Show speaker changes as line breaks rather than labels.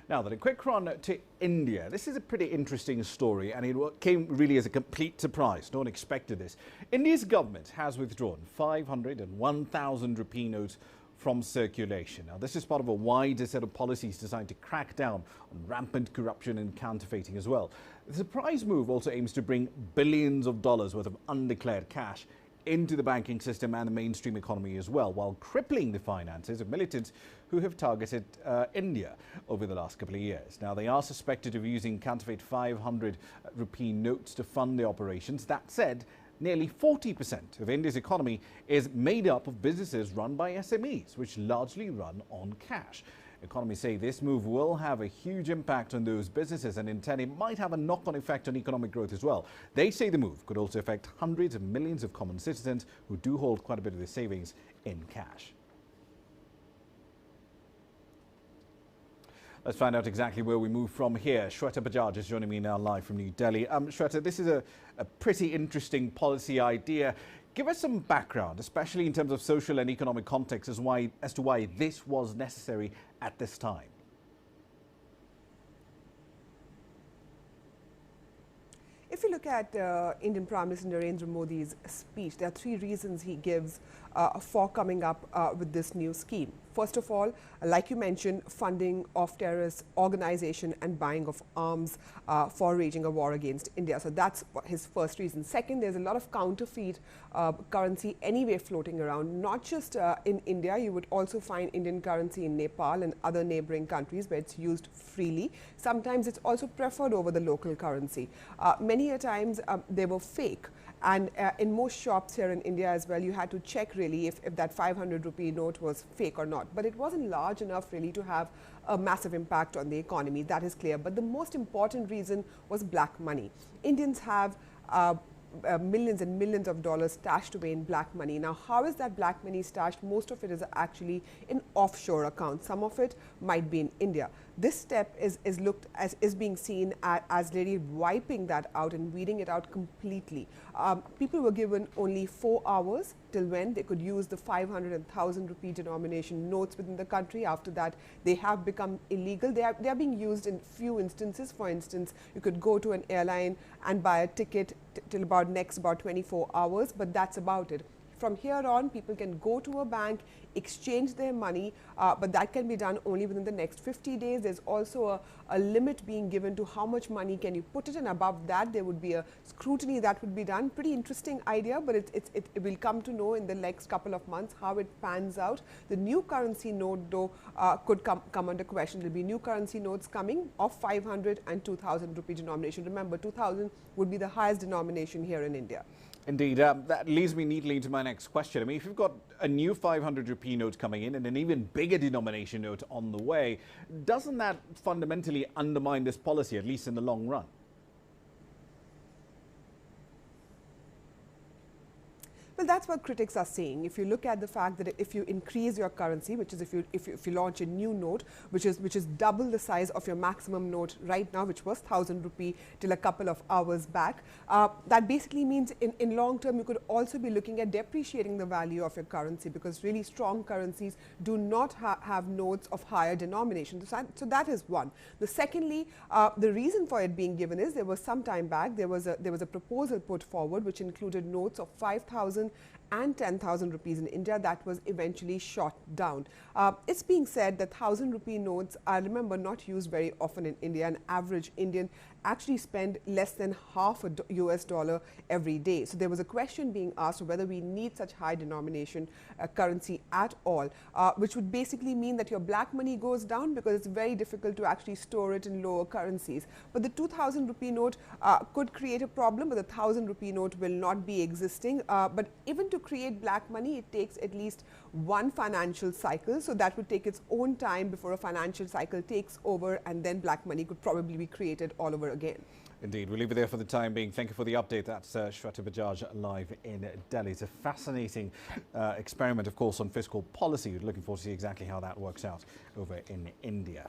Now then, a quick run to India. This is a pretty interesting story, and it came really as a complete surprise. No one expected this. India's government has withdrawn 500 and 1,000 rupee notes from circulation. Now, this is part of a wider set of policies designed to crack down on rampant corruption and counterfeiting as well. The surprise move also aims to bring billions of dollars worth of undeclared cash into the banking system and the mainstream economy as well, while crippling the finances of militants who have targeted India over the last couple of years. Now, they are suspected of using counterfeit 500 rupee notes to fund the operations. That said, nearly 40% of India's economy is made up of businesses run by SMEs, which largely run on cash. Economists say this move will have a huge impact on those businesses, and in turn it might have a knock-on effect on economic growth as well. They say the move could also affect hundreds of millions of common citizens who do hold quite a bit of their savings in cash. Let's find out exactly where we move from here. Shweta Bajaj is joining me now live from New Delhi. Shweta, this is a pretty interesting policy idea. Give us some background, especially in terms of social and economic context, as to why this was necessary at this time.
If you look at Indian Prime Minister Narendra Modi's speech, there are three reasons he gives for coming up with this new scheme. First of all, like you mentioned, funding of terrorist organization and buying of arms for waging a war against India. So that's his first reason. Second, there's a lot of counterfeit currency anyway floating around, not just in India. You would also find Indian currency in Nepal and other neighboring countries where it's used freely. Sometimes it's also preferred over the local currency. Many a times they were fake. And in most shops here in India as well, you had to check really if that 500 rupee note was fake or not. But it wasn't large enough really to have a massive impact on the economy. That is clear. But the most important reason was black money. Indians have millions and millions of dollars stashed away in black money. Now, how is that black money stashed? Most of it is actually in offshore accounts. Some of it might be in India. This step is being seen as really wiping that out and weeding it out completely. People were given only 4 hours till when they could use the 500 and 1,000 rupee denomination notes within the country. After that, they have become illegal. They are being used in few instances. For instance, you could go to an airline and buy a ticket till about 24 hours, but that's about it. From here on, people can go to a bank, exchange their money, but that can be done only within the next 50 days. There's also a limit being given to how much money can you put it, and above that, there would be a scrutiny that would be done. Pretty interesting idea, but it will come to know in the next couple of months how it pans out. The new currency note, though, could come under question. There will be new currency notes coming of 500 and 2,000 rupee denomination. Remember, 2,000 would be the highest denomination here in India.
Indeed. That leads me neatly into my next question. I mean, if you've got a new 500 rupee note coming in and an even bigger denomination note on the way, doesn't that fundamentally undermine this policy, at least in the long run?
Well, that's what critics are saying. If you look at the fact that if you increase your currency, which is if you launch a new note, which is double the size of your maximum note right now, which was 1,000 rupee till a couple of hours back, that basically means in long term you could also be looking at depreciating the value of your currency, because really strong currencies do not have notes of higher denomination. So that is one. Secondly, the reason for it being given is there was some time back there was a proposal put forward which included notes of 5,000 and 10,000 rupees in India. That was eventually shot down. It's being said that 1,000 rupee notes are, remember, not used very often in India. An average Indian actually spend less than half a US dollar every day. So there was a question being asked of whether we need such high denomination currency at all, which would basically mean that your black money goes down because it's very difficult to actually store it in lower currencies. But the 2,000 rupee note could create a problem, but the 1,000 rupee note will not be existing. But even to create black money, it takes at least one financial cycle. So that would take its own time before a financial cycle takes over, and then black money could probably be created all over again.
Indeed. We'll leave it there for the time being. Thank you for the update. That's Shweta Bajaj live in Delhi. It's a fascinating experiment, of course, on fiscal policy. We're looking forward to see exactly how that works out over in India.